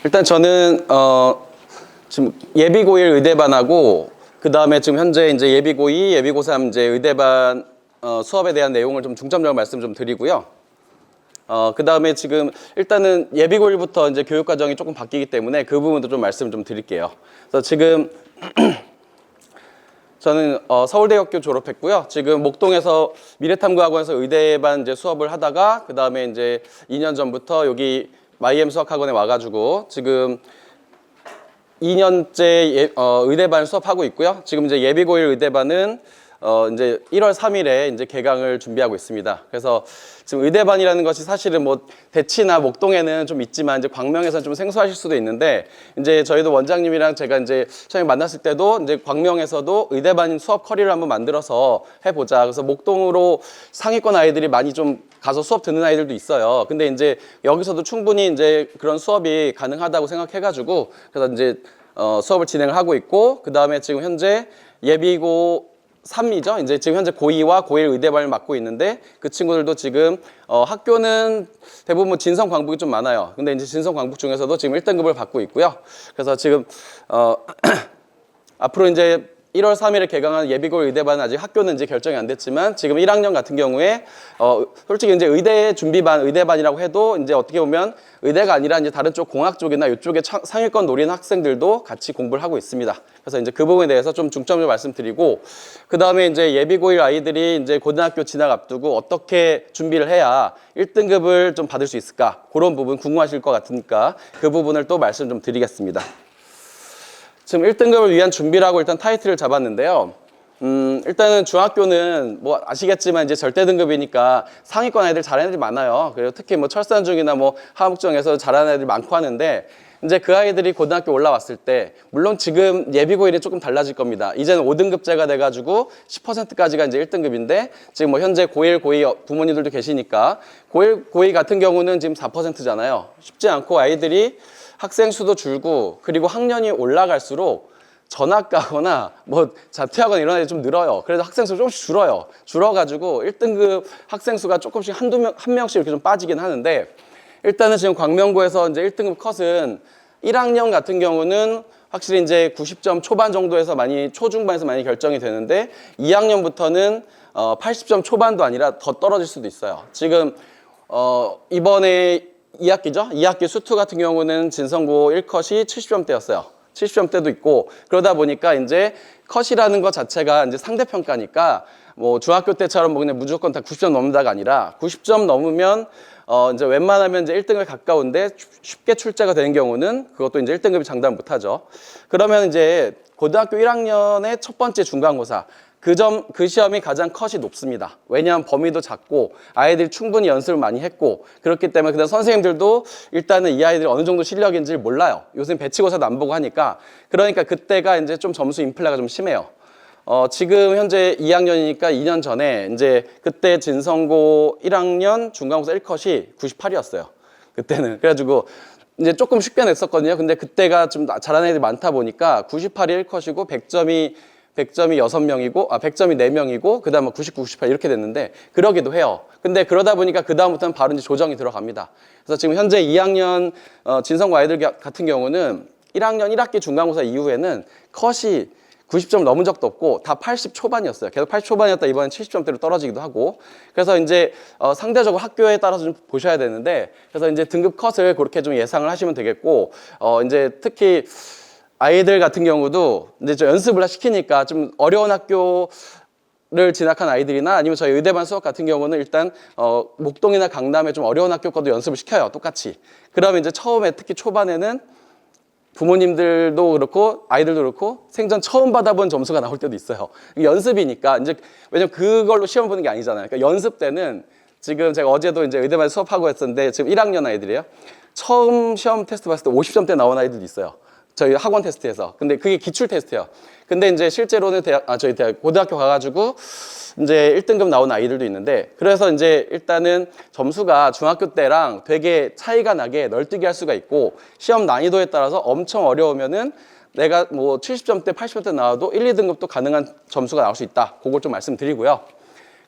일단 저는 지금 예비고1 의대반하고 그 다음에 지금 현재 이제 예비고2, 예비고3 이제 의대반 수업에 대한 내용을 좀 중점적으로 말씀 좀 드리고요. 그 다음에 지금 일단은 예비고1부터 이제 교육 과정이 조금 바뀌기 때문에 그 부분도 좀 말씀을 좀 드릴게요. 그래서 지금 저는 서울대학교 졸업했고요. 지금 목동에서 미래탐구학원에서 의대반 이제 수업을 하다가 그 다음에 이제 2년 전부터 여기 YM 수학학원에 와가지고 지금 2년째 의대반 수업하고 있고요. 지금 이제 예비고1 의대반은 이제 1월 3일에 이제 개강을 준비하고 있습니다. 그래서 지금 의대반이라는 것이 사실은 뭐 대치나 목동에는 좀 있지만 이제 광명에서는 좀 생소하실 수도 있는데 이제 저희도 원장님이랑 제가 이제 처음에 만났을 때도 이제 광명에서도 의대반 수업 커리를 한번 만들어서 해보자. 그래서 목동으로 상위권 아이들이 많이 좀 가서 수업 듣는 아이들도 있어요. 근데 이제 여기서도 충분히 이제 그런 수업이 가능하다고 생각해가지고 그래서 이제 수업을 진행을 하고 있고 그 다음에 지금 현재 예비고 3이죠. 이제 지금 현재 고2와 고1 의대반을 맡고 있는데 그 친구들도 지금 학교는 대부분 진성 광북이 좀 많아요. 근데 이제 진성 광북 중에서도 지금 1등급을 받고 있고요. 그래서 지금 앞으로 이제 1월 3일에 개강한 예비고 의대반은 아직 학교는 이제 결정이 안 됐지만 지금 1학년 같은 경우에 솔직히 이제 의대 준비반, 의대반이라고 해도 이제 어떻게 보면 의대가 아니라 이제 다른 쪽 공학 쪽이나 이쪽에 상위권 노리는 학생들도 같이 공부를 하고 있습니다. 그래서 이제 그 부분에 대해서 좀 중점을 말씀드리고 그 다음에 이제 예비고1 아이들이 이제 고등학교 진학 앞두고 어떻게 준비를 해야 1등급을 좀 받을 수 있을까? 그런 부분 궁금하실 것 같으니까 그 부분을 또 말씀 좀 드리겠습니다. 지금 1등급을 위한 준비라고 일단 타이틀을 잡았는데요. 일단은 중학교는 뭐 아시겠지만 이제 절대 등급이니까 상위권 애들 잘하는 애들이 많아요. 그리고 특히 뭐 철산중이나 뭐 하북중에서 잘하는 애들이 많고 하는데 이제 그 아이들이 고등학교 올라왔을 때 물론 지금 예비고1이 조금 달라질 겁니다. 이제는 5등급제가 돼가지고 10%까지가 이제 1등급인데 지금 뭐 현재 고1, 고2 부모님들도 계시니까 고1, 고2 같은 경우는 지금 4%잖아요. 쉽지 않고 아이들이 학생 수도 줄고 그리고 학년이 올라갈수록 전학 가거나 뭐 자퇴하거나 이런 애들이 좀 늘어요. 그래서 학생 수가 조금씩 줄어요. 줄어가지고 1등급 학생 수가 조금씩 한 명씩 이렇게 좀 빠지긴 하는데 일단은 지금 광명고에서 이제 1등급 컷은 1학년 같은 경우는 확실히 이제 90점 초반 정도에서 많이 초중반에서 많이 결정이 되는데 2학년부터는 80점 초반도 아니라 더 떨어질 수도 있어요. 지금 이번에 2학기죠? 2학기 수투 같은 경우는 진성고 1컷이 70점대였어요. 70점대도 있고 그러다 보니까 이제 컷이라는 것 자체가 이제 상대평가니까 뭐 중학교 때처럼 뭐 그냥 무조건 다 90점 넘는다가 아니라 90점 넘으면 이제 웬만하면 이제 1등급에 가까운데 쉽게 출제가 되는 경우는 그것도 이제 1등급이 장담 못 하죠. 그러면 이제 고등학교 1학년의 첫 번째 중간고사 그 시험이 가장 컷이 높습니다. 왜냐하면 범위도 작고 아이들이 충분히 연습을 많이 했고 그렇기 때문에 그다음 선생님들도 일단은 이 아이들이 어느 정도 실력인지를 몰라요. 요즘 배치고사도 안 보고 하니까 그러니까 그때가 이제 좀 점수 인플레가 좀 심해요. 지금 현재 2학년이니까 2년 전에 이제 그때 진성고 1학년 중간고사 1컷이 98이었어요. 그때는 그래가지고 이제 조금 쉽게 냈었거든요. 근데 그때가 좀 잘하는 애들이 많다 보니까 98이 1컷이고 100점이 6명이고 100점이 4명이고 그 다음에 99, 98 이렇게 됐는데 그러기도 해요. 근데 그러다 보니까 그 다음부터는 바로 이제 조정이 들어갑니다. 그래서 지금 현재 2학년 진성고 아이들 같은 경우는 1학년 1학기 중간고사 이후에는 컷이 90점 넘은 적도 없고 다 80 초반이었어요. 계속 80 초반이었다 이번엔 70점대로 떨어지기도 하고 그래서 이제 상대적으로 학교에 따라서 좀 보셔야 되는데 그래서 이제 등급 컷을 그렇게 좀 예상을 하시면 되겠고 이제 특히 아이들 같은 경우도 이제 좀 연습을 시키니까 좀 어려운 학교를 진학한 아이들이나 아니면 저희 의대반 수업 같은 경우는 일단 목동이나 강남에 좀 어려운 학교 거도 연습을 시켜요. 똑같이. 그러면 이제 처음에 특히 초반에는 부모님들도 그렇고 아이들도 그렇고 생전 처음 받아본 점수가 나올 때도 있어요. 연습이니까 이제 왜냐면 그걸로 시험 보는 게 아니잖아요. 그러니까 연습 때는 지금 제가 어제도 이제 의대반 수업하고 했었는데 지금 1학년 아이들이에요. 처음 시험 테스트 봤을 때 50점대 나온 아이들도 있어요. 저희 학원 테스트에서. 근데 그게 기출 테스트예요. 근데 이제 실제로는 저희 대학 고등학교 가가지고 이제 1등급 나온 아이들도 있는데 그래서 이제 일단은 점수가 중학교 때랑 되게 차이가 나게 널뛰게 할 수가 있고 시험 난이도에 따라서 엄청 어려우면은 내가 뭐 70점대, 80점대 나와도 1, 2등급도 가능한 점수가 나올 수 있다. 그걸 좀 말씀드리고요.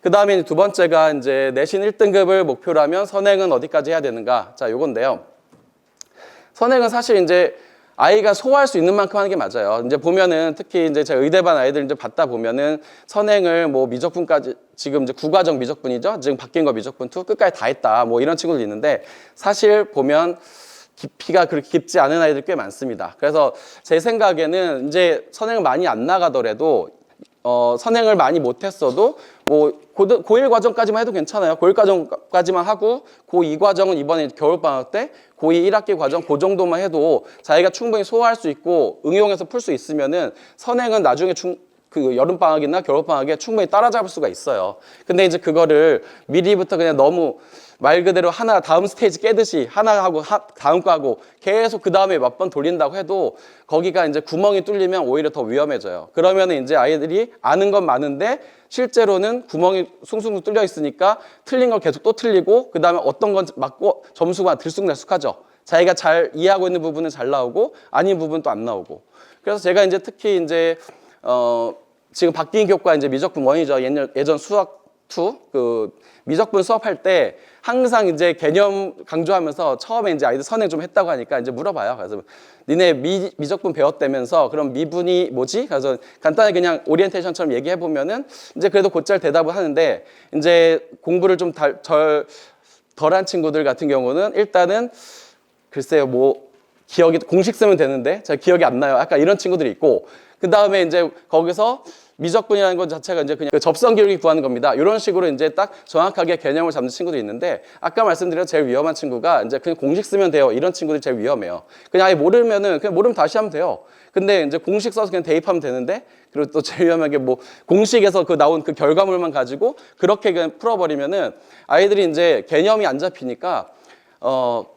그 다음에 두 번째가 이제 내신 1등급을 목표로 하면 선행은 어디까지 해야 되는가. 자, 요건데요. 선행은 사실 이제 아이가 소화할 수 있는 만큼 하는 게 맞아요. 이제 보면은 특히 이제 제 의대반 아이들 이제 받다 보면은 선행을 뭐 미적분까지 지금 이제 9과정 미적분이죠. 지금 바뀐 거 미적분 2 끝까지 다 했다. 뭐 이런 친구들 있는데 사실 보면 깊이가 그렇게 깊지 않은 아이들 꽤 많습니다. 그래서 제 생각에는 이제 선행을 많이 안 나가더라도 선행을 많이 못했어도 뭐 고1 과정까지만 해도 괜찮아요. 고1 과정까지만 하고 고2 과정은 이번에 겨울방학 때 고2 1학기 과정 그 정도만 해도 자기가 충분히 소화할 수 있고 응용해서 풀 수 있으면은 선행은 나중에 그 여름방학이나 겨울방학에 충분히 따라잡을 수가 있어요. 근데 이제 그거를 미리부터 그냥 너무 말 그대로 하나 다음 스테이지 깨듯이 하나 하고 다음 거 하고 계속 그 다음에 몇 번 돌린다고 해도 거기가 이제 구멍이 뚫리면 오히려 더 위험해져요. 그러면은 이제 아이들이 아는 건 많은데 실제로는 구멍이 숭숭 뚫려 있으니까 틀린 걸 계속 또 틀리고 그 다음에 어떤 건 맞고 점수가 들쑥날쑥하죠. 자기가 잘 이해하고 있는 부분은 잘 나오고 아닌 부분은 또 안 나오고. 그래서 제가 이제 특히 이제 지금 바뀐 교과 이제 미적분 1이죠. 예전 수학 2 그 미적분 수업할 때 항상 이제 개념 강조하면서 처음에 이제 아이들 선행 좀 했다고 하니까 이제 물어봐요. 그래서 니네 미적분 배웠다면서 그럼 미분이 뭐지? 그래서 간단히 그냥 오리엔테이션처럼 얘기해 보면은 이제 그래도 곧잘 대답을 하는데 이제 공부를 좀 덜한 친구들 같은 경우는 일단은 글쎄요 뭐 기억이 공식 쓰면 되는데 잘 기억이 안 나요. 약간 이런 친구들이 있고 그 다음에 이제 거기서 미적분이라는 것 자체가 이제 그냥 그 접선 기울기 구하는 겁니다. 이런 식으로 이제 딱 정확하게 개념을 잡는 친구도 있는데 아까 말씀드린 제일 위험한 친구가 이제 그냥 공식 쓰면 돼요. 이런 친구들이 제일 위험해요. 그냥 아예 모르면은 그냥 모르면 다시 하면 돼요. 근데 이제 공식 써서 그냥 대입하면 되는데 그리고 또 제일 위험한 게 뭐 공식에서 그 나온 그 결과물만 가지고 그렇게 그냥 풀어버리면은 아이들이 이제 개념이 안 잡히니까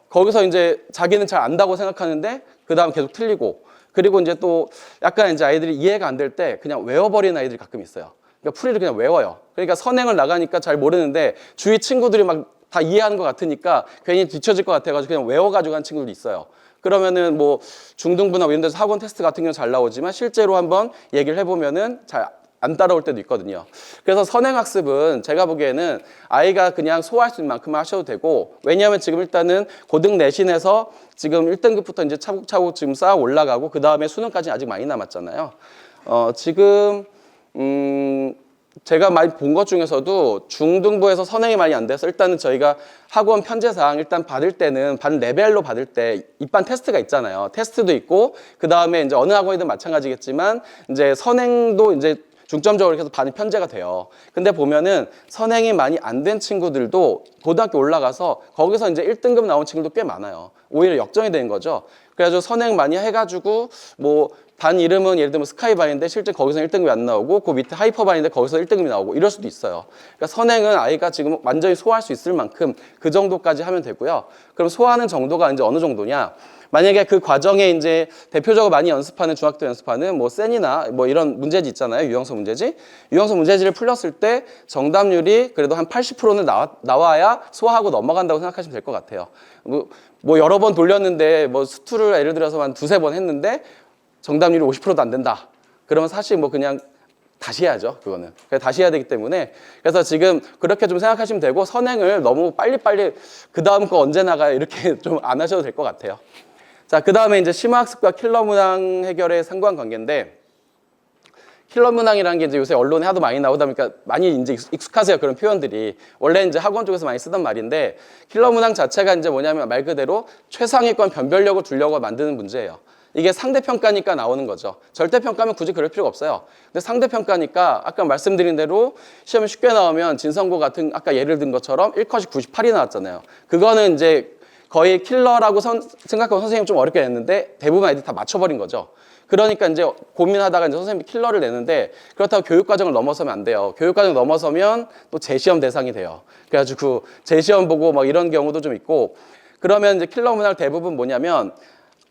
거기서 이제 자기는 잘 안다고 생각하는데 그 다음 계속 틀리고 그리고 이제 또 약간 이제 아이들이 이해가 안 될 때 그냥 외워버리는 아이들이 가끔 있어요. 그러니까 풀이를 그냥 외워요. 그러니까 선행을 나가니까 잘 모르는데 주위 친구들이 막 다 이해하는 것 같으니까 괜히 뒤처질 것 같아가지고 그냥 외워가지고 한 친구들도 있어요. 그러면은 뭐 중등부나 이런 데서 학원 테스트 같은 경우는 잘 나오지만 실제로 한번 얘기를 해보면은 잘 안 따라올 때도 있거든요. 그래서 선행학습은 제가 보기에는 아이가 그냥 소화할 수 있는 만큼만 하셔도 되고 왜냐하면 지금 일단은 고등 내신에서 지금 1등급부터 이제 차곡차곡 지금 쌓아 올라가고 그 다음에 수능까지 아직 많이 남았잖아요. 지금 제가 많이 본 것 중에서도 중등부에서 선행이 많이 안 돼서 일단은 저희가 학원 편제상 일단 받을 때는 반 레벨로 받을 때 입반 테스트가 있잖아요. 테스트도 있고 그 다음에 이제 어느 학원이든 마찬가지겠지만 이제 선행도 이제 중점적으로 해서 반이 편제가 돼요. 근데 보면은 선행이 많이 안 된 친구들도 고등학교 올라가서 거기서 이제 1등급 나온 친구도 꽤 많아요. 오히려 역전이 된 거죠. 그래가지고 선행 많이 해가지고 뭐 반 이름은 예를 들면 스카이반인데 실제 거기서 1등급이 안 나오고 그 밑에 하이퍼반인데 거기서 1등급이 나오고 이럴 수도 있어요. 그러니까 선행은 아이가 지금 완전히 소화할 수 있을 만큼 그 정도까지 하면 되고요. 그럼 소화하는 정도가 이제 어느 정도냐? 만약에 그 과정에 이제 대표적으로 많이 연습하는 중학교 연습하는 뭐 센이나 뭐 이런 문제지 있잖아요. 유형서 문제지. 유형서 문제지를 풀렸을 때 정답률이 그래도 한 80%는 나와야 소화하고 넘어간다고 생각하시면 될 것 같아요. 뭐 여러 번 돌렸는데 뭐 수투를 예를 들어서 한 두세 번 했는데 정답률이 50%도 안 된다. 그러면 사실 뭐 그냥 다시 해야죠. 그거는. 다시 해야 되기 때문에 그래서 지금 그렇게 좀 생각하시면 되고 선행을 너무 빨리빨리 그 다음 거 언제 나가요 이렇게 좀 안 하셔도 될 것 같아요. 자, 그 다음에 이제 심화학습과 킬러 문항 해결의 상관관계인데 킬러 문항이라는 게 이제 요새 언론에 하도 많이 나오다 보니까 많이 이제 익숙하세요. 그런 표현들이. 원래 이제 학원 쪽에서 많이 쓰던 말인데 킬러 문항 자체가 이제 뭐냐면 말 그대로 최상위권 변별력을 두려고 만드는 문제예요. 이게 상대평가니까 나오는 거죠. 절대평가면 굳이 그럴 필요가 없어요. 근데 상대평가니까 아까 말씀드린 대로 시험에 쉽게 나오면 진성고 같은 아까 예를 든 것처럼 1컷이 98이 나왔잖아요. 그거는 이제 거의 킬러라고 생각하고 선생님이 좀 어렵게 냈는데 대부분 아이들이 다 맞춰버린 거죠. 그러니까 이제 고민하다가 이제 선생님이 킬러를 내는데 그렇다고 교육과정을 넘어서면 안 돼요. 교육과정 넘어서면 또 재시험 대상이 돼요. 그래가지고 재시험 보고 막 이런 경우도 좀 있고 그러면 이제 킬러 문항 대부분 뭐냐면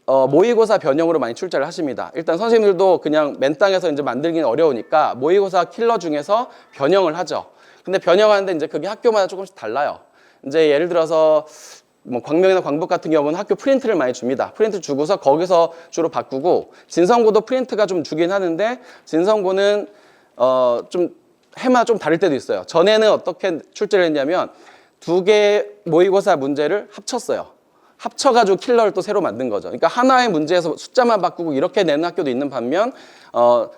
모의고사 변형으로 많이 출제를 하십니다. 일단 선생님들도 그냥 맨땅에서 이제 만들기는 어려우니까 모의고사 킬러 중에서 변형을 하죠. 근데 변형하는데 이제 그게 학교마다 조금씩 달라요. 이제 예를 들어서 뭐 광명이나 광복 같은 경우는 학교 프린트를 많이 줍니다. 프린트 주고서 거기서 주로 바꾸고 진성고도 프린트가 좀 주긴 하는데 진성고는 좀 해마다 좀 다를 때도 있어요. 전에는 어떻게 출제를 했냐면 2개 모의고사 문제를 합쳤어요. 합쳐가지고 킬러를 또 새로 만든 거죠. 그러니까 하나의 문제에서 숫자만 바꾸고 이렇게 내는 학교도 있는 반면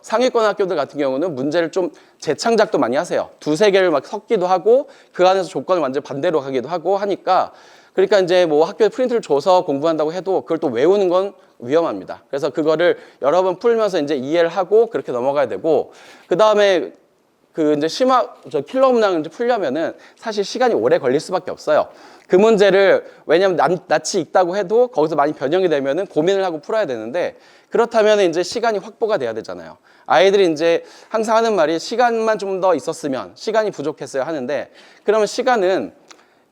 상위권 학교들 같은 경우는 문제를 좀 재창작도 많이 하세요. 두세 개를 막 섞기도 하고 그 안에서 조건을 완전 반대로 가기도 하고 하니까 그러니까 이제 뭐 학교에 프린트를 줘서 공부한다고 해도 그걸 또 외우는 건 위험합니다. 그래서 그거를 여러 번 풀면서 이제 이해를 하고 그렇게 넘어가야 되고 그 다음에 그 이제 킬러 문항을 이제 풀려면은 사실 시간이 오래 걸릴 수밖에 없어요. 그 문제를 왜냐면 낯이 익다고 해도 거기서 많이 변형이 되면은 고민을 하고 풀어야 되는데 그렇다면 이제 시간이 확보가 돼야 되잖아요. 아이들이 이제 항상 하는 말이 시간만 좀 더 있었으면 시간이 부족했어요 하는데 그러면 시간은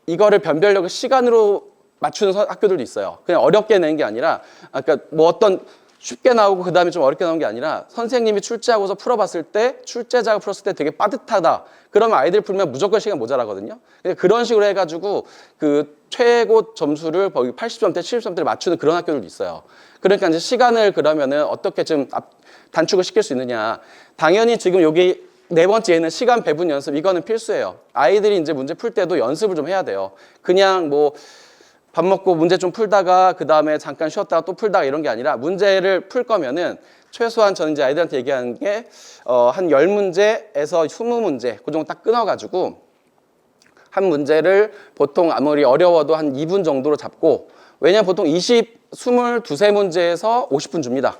이거를 변별력을 시간으로 맞추는 학교들도 있어요. 그냥 어렵게 내는 게 아니라 그러니까 뭐 어떤 쉽게 나오고 그 다음에 좀 어렵게 나온 게 아니라 선생님이 출제하고서 풀어봤을 때 출제자가 풀었을 때 되게 빠듯하다. 그러면 아이들 풀면 무조건 시간 모자라거든요. 그런 식으로 해가지고 그 최고 점수를 거의 80점대, 70점대를 맞추는 그런 학교들도 있어요. 그러니까 이제 시간을 그러면은 어떻게 좀 단축을 시킬 수 있느냐. 당연히 지금 여기 네 번째에는 시간 배분 연습. 이거는 필수예요. 아이들이 이제 문제 풀 때도 연습을 좀 해야 돼요. 그냥 뭐 밥 먹고 문제 좀 풀다가 그 다음에 잠깐 쉬었다가 또 풀다가 이런 게 아니라 문제를 풀 거면은 최소한 저는 이제 아이들한테 얘기하는 게 한 10문제에서 20문제 그 정도 딱 끊어가지고 한 문제를 보통 아무리 어려워도 한 2분 정도로 잡고 왜냐면 보통 22문제에서 50분 줍니다.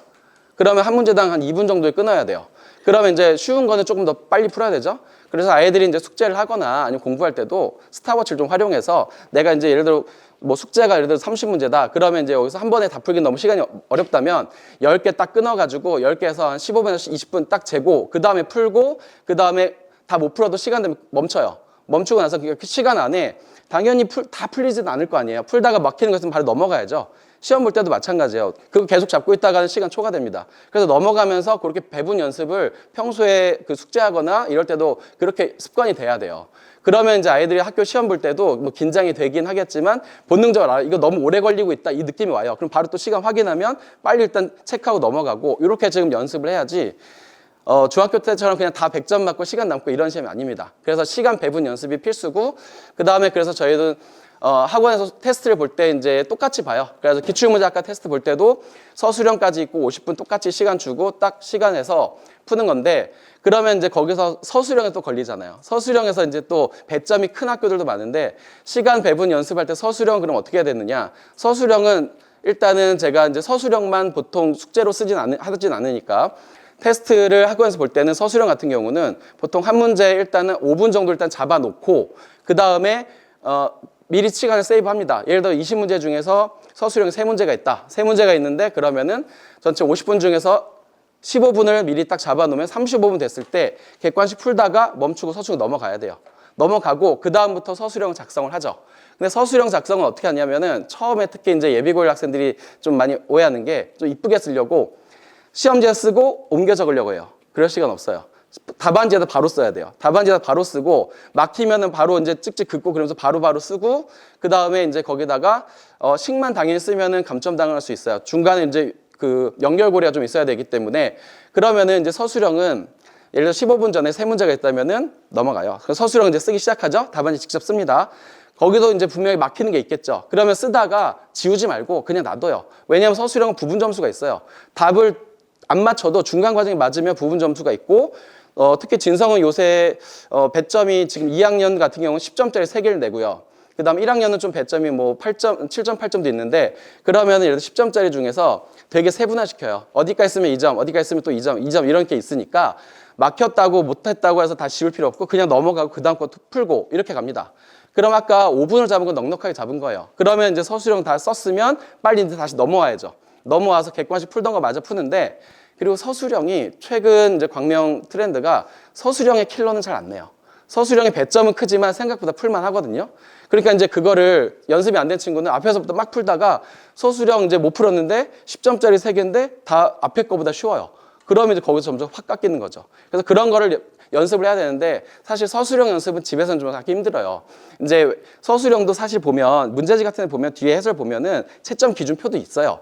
그러면 한 문제당 한 2분 정도에 끊어야 돼요. 그러면 이제 쉬운 거는 조금 더 빨리 풀어야 되죠. 그래서 아이들이 이제 숙제를 하거나 아니면 공부할 때도 스탑워치를 좀 활용해서 내가 이제 예를 들어 뭐 숙제가 예를 들어 30문제다. 그러면 이제 여기서 한 번에 다 풀긴 너무 시간이 어렵다면 10개 딱 끊어가지고 10개에서 한 15분에서 20분 딱 재고 그 다음에 풀고 그 다음에 다 못 풀어도 시간 되면 멈춰요. 멈추고 나서 그 시간 안에 당연히 다 풀리지는 않을 거 아니에요. 풀다가 막히는 거 있으면 바로 넘어가야죠. 시험 볼 때도 마찬가지예요. 그거 계속 잡고 있다가는 시간 초과됩니다. 그래서 넘어가면서 그렇게 배분 연습을 평소에 그 숙제하거나 이럴 때도 그렇게 습관이 돼야 돼요. 그러면 이제 아이들이 학교 시험 볼 때도 뭐 긴장이 되긴 하겠지만 본능적으로 알아. 이거 너무 오래 걸리고 있다. 이 느낌이 와요. 그럼 바로 또 시간 확인하면 빨리 일단 체크하고 넘어가고 이렇게 지금 연습을 해야지 중학교 때처럼 그냥 다 100점 맞고 시간 남고 이런 시험이 아닙니다. 그래서 시간 배분 연습이 필수고 그 다음에 그래서 저희는 학원에서 테스트를 볼 때 이제 똑같이 봐요. 그래서 기출문제 아까 테스트 볼 때도 서술형까지 있고 50분 똑같이 시간 주고 딱 시간에서 푸는 건데 그러면 이제 거기서 서술형에 또 걸리잖아요. 서술형에서 이제 또 배점이 큰 학교들도 많은데 시간 배분 연습할 때 서술형 그럼 어떻게 해야 되느냐. 서술형은 일단은 제가 이제 서술형만 보통 숙제로 하진 않으니까 테스트를 학원에서 볼 때는 서술형 같은 경우는 보통 한 문제 일단은 5분 정도 일단 잡아놓고 그 다음에 미리 시간을 세이브합니다. 예를 들어 20문제 중에서 서술형이 3문제가 있다. 3문제가 있는데 그러면은 전체 50분 중에서 15분을 미리 딱 잡아놓으면 35분 됐을 때 객관식 풀다가 멈추고 서술형 넘어가야 돼요. 넘어가고 그 다음부터 서술형 작성을 하죠. 근데 서술형 작성은 어떻게 하냐면은 처음에 특히 이제 예비고일 학생들이 좀 많이 오해하는 게 좀 이쁘게 쓰려고 시험지에 쓰고 옮겨 적으려고 해요. 그럴 시간 없어요. 답안지에다 바로 써야 돼요. 답안지에다 바로 쓰고 막히면은 바로 이제 찍찍 긋고 그러면서 바로 쓰고 그 다음에 이제 거기다가 식만 당연히 쓰면은 감점 당할 수 있어요. 중간에 이제 그 연결고리가 좀 있어야 되기 때문에 그러면은 이제 서술형은 예를 들어 15분 전에 3문제가 있다면은 넘어가요. 서술형 이제 쓰기 시작하죠. 답안지 직접 씁니다. 거기도 이제 분명히 막히는 게 있겠죠. 그러면 쓰다가 지우지 말고 그냥 놔둬요. 왜냐하면 서술형은 부분 점수가 있어요. 답을 안 맞춰도 중간 과정이 맞으면 부분 점수가 있고 특히 진성은 요새 배점이 지금 2학년 같은 경우는 10점짜리 3개를 내고요. 그 다음 1학년은 좀 배점이 뭐 8점, 7점, 8점도 있는데 그러면 예를 들어 10점짜리 중에서 되게 세분화시켜요. 어디까지 쓰면 2점, 어디까지 쓰면 또 2점, 2점 이런 게 있으니까 막혔다고 못했다고 해서 다 지울 필요 없고 그냥 넘어가고 그 다음 거 풀고 이렇게 갑니다. 그럼 아까 5분을 잡은 건 넉넉하게 잡은 거예요. 그러면 이제 서술형 다 썼으면 빨리 이제 다시 넘어와야죠. 넘어와서 객관식 풀던 거 마저 푸는데 그리고 서술형이 최근 이제 광명 트렌드가 서술형의 킬러는 잘 안 내요. 서술형의 배점은 크지만 생각보다 풀만 하거든요. 그러니까 이제 그거를 연습이 안 된 친구는 앞에서부터 막 풀다가 서술형 이제 못 풀었는데 10점짜리 3개인데 다 앞에 거보다 쉬워요. 그러면 이제 거기서 점점 확 깎이는 거죠. 그래서 그런 거를 연습을 해야 되는데 사실 서술형 연습은 집에서는 좀 하기 힘들어요. 이제 서술형도 사실 보면 문제지 같은 데 보면 뒤에 해설 보면은 채점 기준표도 있어요.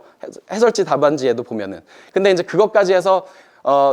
해설지 답안지에도 보면은. 근데 이제 그것까지 해서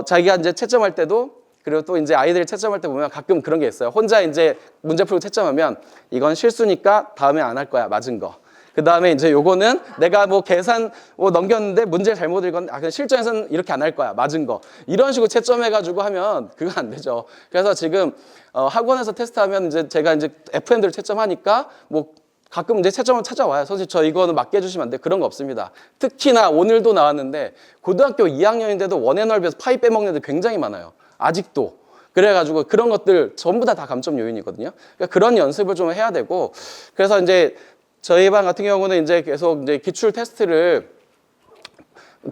자기가 이제 채점할 때도 그리고 또 이제 아이들이 채점할 때 보면 가끔 그런 게 있어요. 혼자 이제 문제 풀고 채점하면 이건 실수니까 다음에 안 할 거야. 맞은 거. 그 다음에 이제 요거는 내가 뭐 계산 뭐 넘겼는데 문제 잘못 읽었는데 그냥 실전에서는 이렇게 안 할 거야. 맞은 거. 이런 식으로 채점해가지고 하면 그거 안 되죠. 그래서 지금 학원에서 테스트하면 이제 제가 이제 FN들을 채점하니까 뭐 가끔 이제 채점을 찾아와요. 선생님 저 이거는 맞게 해주시면 안 돼. 그런 거 없습니다. 특히나 오늘도 나왔는데 고등학교 2학년인데도 원앤얼비에서 파이 빼먹는 애들 굉장히 많아요. 아직도. 그래가지고 그런 것들 전부 다 감점 요인이거든요. 그러니까 그런 연습을 좀 해야 되고 그래서 이제 저희 반 같은 경우는 이제 계속 이제 기출 테스트를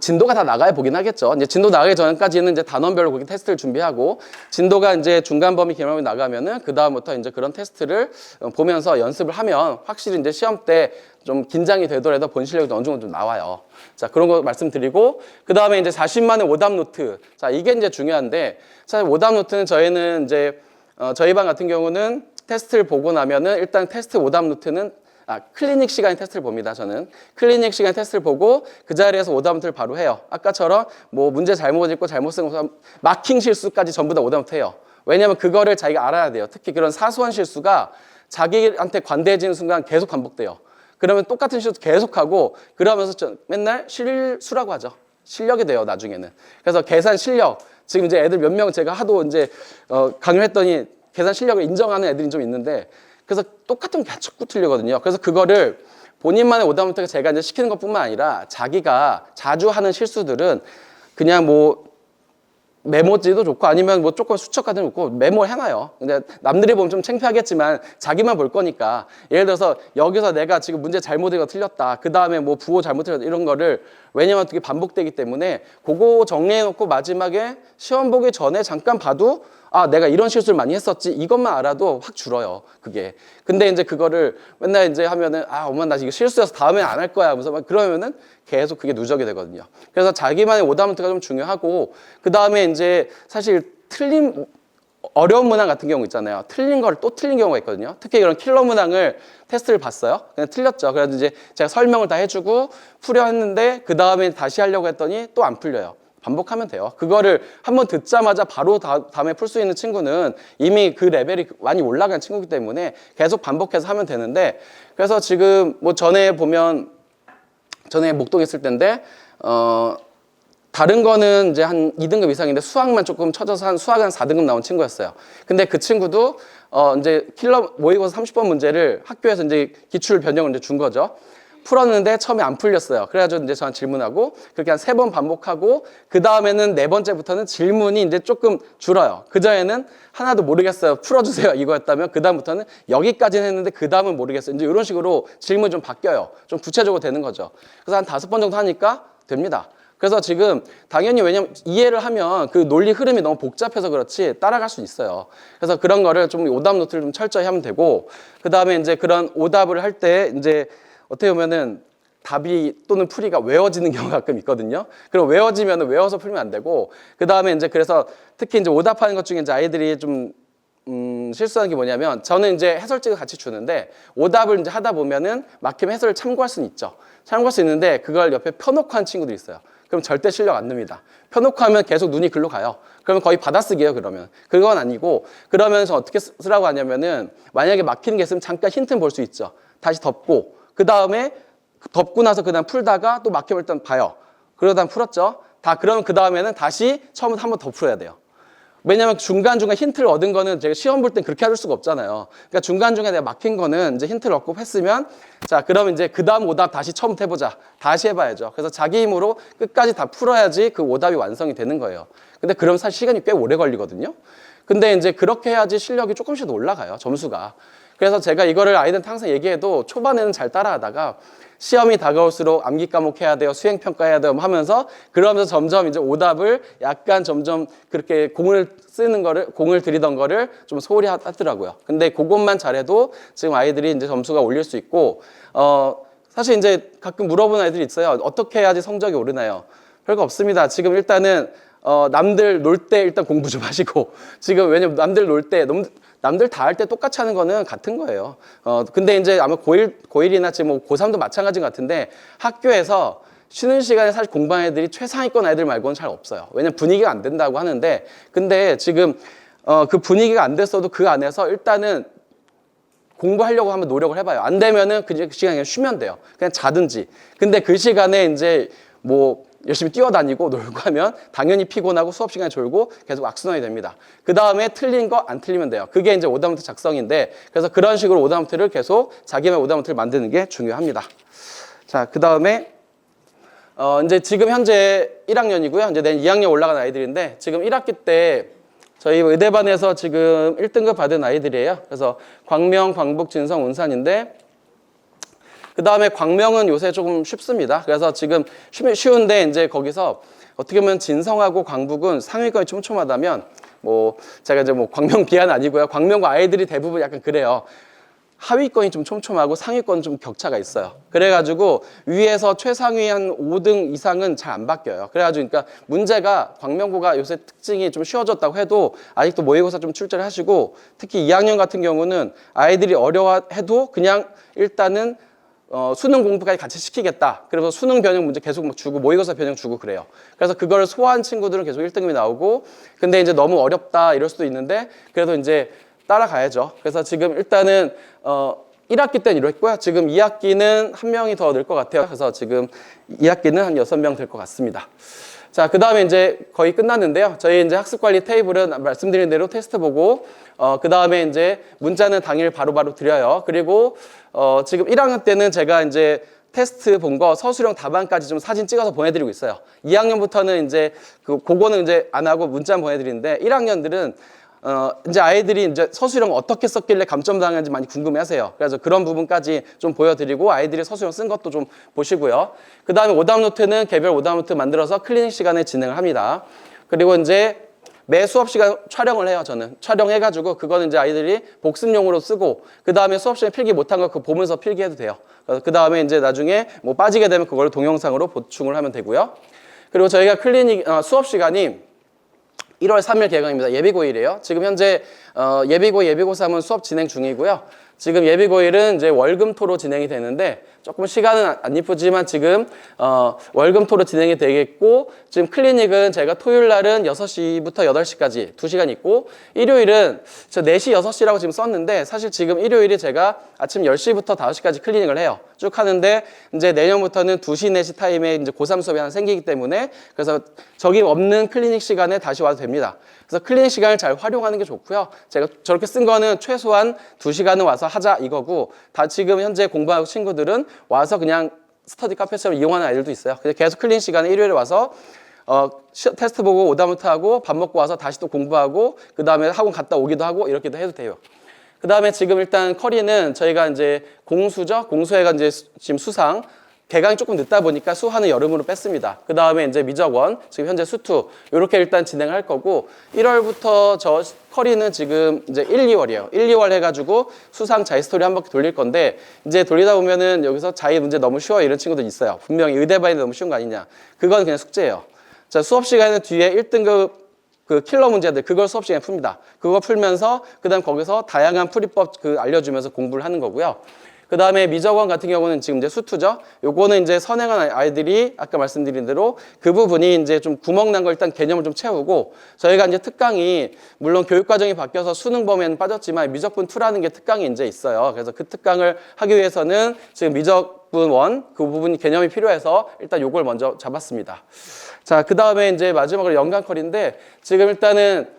진도가 다 나가야 보긴 하겠죠. 이제 진도 나가기 전까지는 이제 단원별로 그렇게 테스트를 준비하고 진도가 이제 중간 범위 기말이 나가면은 그 다음부터 이제 그런 테스트를 보면서 연습을 하면 확실히 이제 시험 때 좀 긴장이 되더라도 본 실력이 어느 정도 좀 나와요. 자, 그런 거 말씀드리고 그 다음에 이제 자신만의 오답 노트. 자, 이게 이제 중요한데 사실 오답 노트는 저희는 이제 저희 반 같은 경우는 테스트를 보고 나면은 일단 테스트 오답 노트는 클리닉 시간에 테스트를 봅니다. 저는 클리닉 시간에 테스트를 보고 그 자리에서 오답 노트를 바로 해요. 아까처럼 뭐 문제 잘못 읽고 잘못 쓴 거 마킹 실수까지 전부 다 오답 노트 해요. 왜냐하면 그거를 자기가 알아야 돼요. 특히 그런 사소한 실수가 자기한테 관대해지는 순간 계속 반복돼요. 그러면 똑같은 실수 계속하고 그러면서 맨날 실수라고 하죠. 실력이 돼요. 나중에는. 그래서 계산 실력 지금 이제 애들 몇 명 제가 하도 이제 강요했더니 계산 실력을 인정하는 애들이 좀 있는데 그래서 똑같은 게 자꾸 틀리거든요. 그래서 그거를 본인만의 오답 노트가 제가 이제 시키는 것뿐만 아니라 자기가 자주 하는 실수들은 그냥 뭐 메모지도 좋고 아니면 뭐 조금 수첩 같은 거 좋고 메모를 해놔요. 근데 남들이 보면 좀 창피하겠지만 자기만 볼 거니까 예를 들어서 여기서 내가 지금 문제 잘못 읽어 틀렸다. 그 다음에 뭐 부호 잘못 틀렸다. 이런 거를 왜냐면 그게 반복되기 때문에 그거 정리해놓고 마지막에 시험 보기 전에 잠깐 봐도 내가 이런 실수를 많이 했었지 이것만 알아도 확 줄어요 그게. 근데 이제 그거를 맨날 이제 하면은 엄마 나 이거 실수해서 다음에 안 할 거야 하면서 막 그러면은 계속 그게 누적이 되거든요. 그래서 자기만의 오답 노트가 좀 중요하고 그 다음에 이제 사실 틀린 어려운 문항 같은 경우 있잖아요. 틀린 거를 또 틀린 경우가 있거든요. 특히 이런 킬러 문항을 테스트를 봤어요. 그냥 틀렸죠. 그래서 이제 제가 설명을 다 해주고 풀려 했는데 그 다음에 다시 하려고 했더니 또 안 풀려요. 반복하면 돼요. 그거를 한번 듣자마자 바로 다음에 풀 수 있는 친구는 이미 그 레벨이 많이 올라간 친구이기 때문에 계속 반복해서 하면 되는데 그래서 지금 뭐 전에 목동 있을 때인데 다른 거는 이제 한 2등급 이상인데 수학만 조금 쳐져서 수학 한 4등급 나온 친구였어요. 근데 그 친구도 이제 킬러 모의고사 30번 문제를 학교에서 이제 기출 변형을 이제 준 거죠. 풀었는데 처음에 안 풀렸어요. 그래가지고 이제 저한테 질문하고 그렇게 한 3번 반복하고 그 다음에는 4번째부터는 질문이 이제 조금 줄어요. 그 전에는 하나도 모르겠어요. 풀어주세요. 이거였다면 그 다음부터는 여기까지는 했는데 그 다음은 모르겠어요. 이제 이런 식으로 질문이 좀 바뀌어요. 좀 구체적으로 되는 거죠. 그래서 한 5번 정도 하니까 됩니다. 그래서 지금 당연히 왜냐면 이해를 하면 그 논리 흐름이 너무 복잡해서 그렇지 따라갈 수 있어요. 그래서 그런 거를 좀 오답 노트를 좀 철저히 하면 되고 그 다음에 이제 그런 오답을 할 때 이제 어떻게 보면은 답이 또는 풀이가 외워지는 경우가 가끔 있거든요. 그럼 외워지면 외워서 풀면 안 되고 그 다음에 이제 그래서 특히 이제 오답하는 것 중에 이제 아이들이 좀 실수하는 게 뭐냐면 저는 이제 해설지를 같이 주는데 오답을 이제 하다 보면은 막히면 해설을 참고할 수는 있죠. 참고할 수 있는데 그걸 옆에 펴놓고 한 친구들이 있어요. 그럼 절대 실력 안 늡니다. 펴놓고 하면 계속 눈이 글로 가요. 그러면 거의 받아쓰기예요, 그러면. 그건 아니고 그러면서 어떻게 쓰라고 하냐면은 만약에 막히는 게 있으면 잠깐 힌트는 볼 수 있죠. 다시 덮고 그 다음에 덮고 나서 그다음 풀다가 또 막히면 일단 봐요. 그러다 풀었죠. 그러면 그 다음에는 다시 처음부터 한 번 더 풀어야 돼요. 왜냐면 중간중간 힌트를 얻은 거는 제가 시험 볼 땐 그렇게 할 수가 없잖아요. 그러니까 중간중간에 내가 막힌 거는 이제 힌트를 얻고 했으면 자, 그러면 이제 그 다음 오답 다시 처음부터 해보자. 다시 해봐야죠. 그래서 자기 힘으로 끝까지 다 풀어야지 그 오답이 완성이 되는 거예요. 근데 그럼 사실 시간이 꽤 오래 걸리거든요. 근데 이제 그렇게 해야지 실력이 조금씩 올라가요. 점수가. 그래서 제가 이거를 아이들한테 항상 얘기해도 초반에는 잘 따라하다가 시험이 다가올수록 암기 과목 해야 돼요. 수행 평가해야 돼요. 하면서 그러면서 점점 이제 오답을 약간 점점 그렇게 공을 들이던 거를 좀 소홀히 하더라고요. 근데 그것만 잘해도 지금 아이들이 이제 점수가 올릴 수 있고 사실 이제 가끔 물어보는 아이들이 있어요. 어떻게 해야지 성적이 오르나요? 별거 없습니다. 지금 일단은 남들 놀 때 일단 공부 좀 하시고 지금 왜냐면 남들 놀 때 남들 다 할 때 똑같이 하는 거는 같은 거예요. 근데 이제 아마 고1이나 지금 뭐 고3도 마찬가지인 것 같은데 학교에서 쉬는 시간에 사실 공부하는 애들이 최상위권 아이들 말고는 잘 없어요. 왜냐면 분위기가 안 된다고 하는데 근데 지금 그 분위기가 안 됐어도 그 안에서 일단은 공부하려고 한번 노력을 해봐요. 안 되면은 그 시간에 그냥 쉬면 돼요. 그냥 자든지. 근데 그 시간에 이제 뭐 열심히 뛰어다니고 놀고 하면 당연히 피곤하고 수업 시간에 졸고 계속 악순환이 됩니다. 그 다음에 틀린 거 안 틀리면 돼요. 그게 이제 오답노트 작성인데, 그래서 그런 식으로 오답노트를 계속 자기만의 오답노트를 만드는 게 중요합니다. 자, 그 다음에 이제 지금 현재 1학년이고요. 이제 내년 2학년 올라간 아이들인데, 지금 1학기 때 저희 의대반에서 지금 1등급 받은 아이들이에요. 그래서 광명, 광북, 진성, 운산인데, 그 다음에 광명은 요새 조금 쉽습니다. 그래서 지금 쉬운데 이제 거기서 어떻게 보면 진성하고 광북은 상위권이 촘촘하다면, 뭐 제가 이제 뭐 광명 비하는 아니고요. 광명과 아이들이 대부분 약간 그래요. 하위권이 좀 촘촘하고 상위권 좀 격차가 있어요. 그래가지고 위에서 최상위 한 5등 이상은 잘 안 바뀌어요. 그래가지고 그러니까 문제가 광명고가 요새 특징이 좀 쉬워졌다고 해도 아직도 모의고사 좀 출제를 하시고, 특히 2학년 같은 경우는 아이들이 어려워해도 그냥 일단은 수능 공부까지 같이 시키겠다. 그래서 수능 변형 문제 계속 막 주고 모의고사 변형 주고 그래요. 그래서 그걸 소화한 친구들은 계속 1등급이 나오고, 근데 이제 너무 어렵다 이럴 수도 있는데 그래도 이제 따라가야죠. 그래서 지금 일단은 1학기 때는 이랬고요. 지금 2학기는 한 명이 더 늘 것 같아요. 그래서 지금 2학기는 한 6명 될 것 같습니다. 자, 그 다음에 이제 거의 끝났는데요. 저희 이제 학습관리 테이블은 말씀드린 대로 테스트 보고, 그 다음에 이제 문자는 당일 바로바로 드려요. 그리고, 지금 1학년 때는 제가 이제 테스트 본 거 서술형 답안까지 좀 사진 찍어서 보내드리고 있어요. 2학년부터는 이제 그거는 이제 안 하고 문자만 보내드리는데, 1학년들은 이제 아이들이 이제 서술형 어떻게 썼길래 감점 당했는지 많이 궁금해 하세요. 그래서 그런 부분까지 좀 보여드리고 아이들이 서술형 쓴 것도 좀 보시고요. 그 다음에 오답노트는 개별 오답노트 만들어서 클리닉 시간에 진행을 합니다. 그리고 이제 매 수업 시간 촬영을 해요. 저는 촬영해가지고 그거는 이제 아이들이 복습용으로 쓰고, 그 다음에 수업 시간에 필기 못한 거 그거 보면서 필기해도 돼요. 그 다음에 이제 나중에 뭐 빠지게 되면 그걸 동영상으로 보충을 하면 되고요. 그리고 저희가 클리닉 수업 시간이 1월 3일 개강입니다. 예비고1이에요. 지금 현재 예비고, 예비고 3은 수업 진행 중이고요. 지금 예비고1은 이제 월금토로 진행이 되는데, 조금 시간은 안 이쁘지만 지금 월금토로 진행이 되겠고, 지금 클리닉은 제가 토요일 날은 6시부터 8시까지 2시간 있고, 일요일은 저 4시, 6시라고 지금 썼는데 사실 지금 일요일이 제가 아침 10시부터 5시까지 클리닉을 해요. 쭉 하는데 이제 내년부터는 2시, 4시 타임에 이제 고3 수업이 하나 생기기 때문에, 그래서 저기 없는 클리닉 시간에 다시 와도 됩니다. 그래서 클리닉 시간을 잘 활용하는 게 좋고요. 제가 저렇게 쓴 거는 최소한 2시간은 와서 하자 이거고, 다 지금 현재 공부하고 친구들은 와서 그냥 스터디 카페처럼 이용하는 아이들도 있어요. 그래서 계속 클리닉 시간에 일요일에 와서 테스트 보고 오답노트 하고 밥 먹고 와서 다시 또 공부하고, 그 다음에 학원 갔다 오기도 하고 이렇게도 해도 돼요. 그 다음에 지금 일단 커리는 저희가 이제 공수죠. 공수회가 이제 지금 수상. 개강이 조금 늦다 보니까 수화는 여름으로 뺐습니다. 그 다음에 이제 미적원, 지금 현재 수투, 이렇게 일단 진행을 할 거고, 1월부터 저 커리는 지금 이제 1, 2월이에요. 1, 2월 해가지고 수상 자유스토리 한 바퀴 돌릴 건데, 이제 돌리다 보면은 여기서 자유 문제 너무 쉬워 이런 친구들 있어요. 분명히 의대반이 너무 쉬운 거 아니냐. 그건 그냥 숙제예요. 자, 수업 시간에 뒤에 1등급 그 킬러 문제들, 그걸 수업 시간에 풉니다. 그거 풀면서, 그 다음 거기서 다양한 풀이법 알려주면서 공부를 하는 거고요. 그 다음에 미적원 같은 경우는 지금 이제 수투죠. 요거는 이제 선행한 아이들이 아까 말씀드린 대로 그 부분이 이제 좀 구멍 난 거 일단 개념을 좀 채우고, 저희가 이제 특강이 물론 교육과정이 바뀌어서 수능 범위에는 빠졌지만 미적분 2라는 게 특강이 이제 있어요. 그래서 그 특강을 하기 위해서는 지금 미적분 1 그 부분이 개념이 필요해서 일단 요걸 먼저 잡았습니다. 자, 그 다음에 이제 마지막으로 연간컬인데, 지금 일단은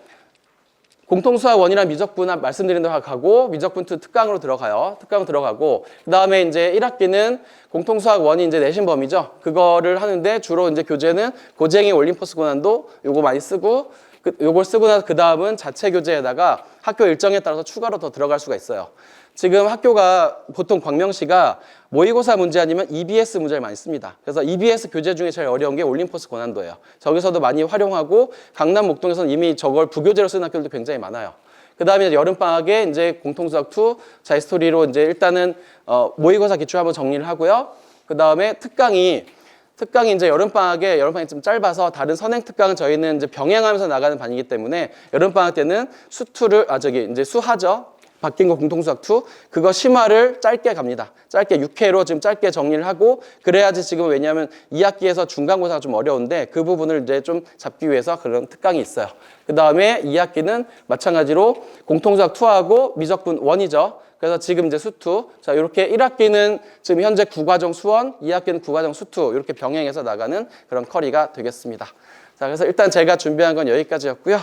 공통수학 1이랑 미적분 말씀드린 대로 가고, 미적분 2 특강으로 들어가요. 특강 들어가고, 그 다음에 이제 1학기는 공통수학 1이 이제 내신 범위죠. 그거를 하는데 주로 이제 교재는 고쟁이 올림포스 고난도 요거 많이 쓰고, 요걸 쓰고 나서 그 다음은 자체 교재에다가 학교 일정에 따라서 추가로 더 들어갈 수가 있어요. 지금 학교가 보통 광명시가 모의고사 문제 아니면 EBS 문제를 많이 씁니다. 그래서 EBS 교재 중에 제일 어려운 게 올림포스 고난도예요. 저기서도 많이 활용하고, 강남 목동에서는 이미 저걸 부교재로 쓰는 학교들도 굉장히 많아요. 그 다음에 여름방학에 이제 공통수학 2 자유스토리로 이제 일단은 모의고사 기출 한번 정리를 하고요. 그 다음에 특강이 이제 여름방학이 좀 짧아서 다른 선행 특강은 저희는 이제 병행하면서 나가는 반이기 때문에 여름방학 때는 이제 수하죠. 바뀐 거 공통수학 2 그거 심화를 짧게 갑니다. 짧게 6회로 지금 짧게 정리를 하고, 그래야지 지금 왜냐하면 2학기에서 중간고사가 좀 어려운데 그 부분을 이제 좀 잡기 위해서 그런 특강이 있어요. 그 다음에 2학기는 마찬가지로 공통수학 2하고 미적분 1이죠. 그래서 지금 이제 수투. 자, 이렇게 1학기는 지금 현재 구과정 수원, 2학기는 구과정 수투. 이렇게 병행해서 나가는 그런 커리가 되겠습니다. 자, 그래서 일단 제가 준비한 건 여기까지였고요.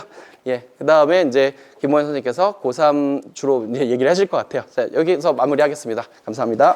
예, 그 다음에 이제 김호연 선생님께서 고3 주로 이제 얘기를 하실 것 같아요. 자, 여기서 마무리하겠습니다. 감사합니다.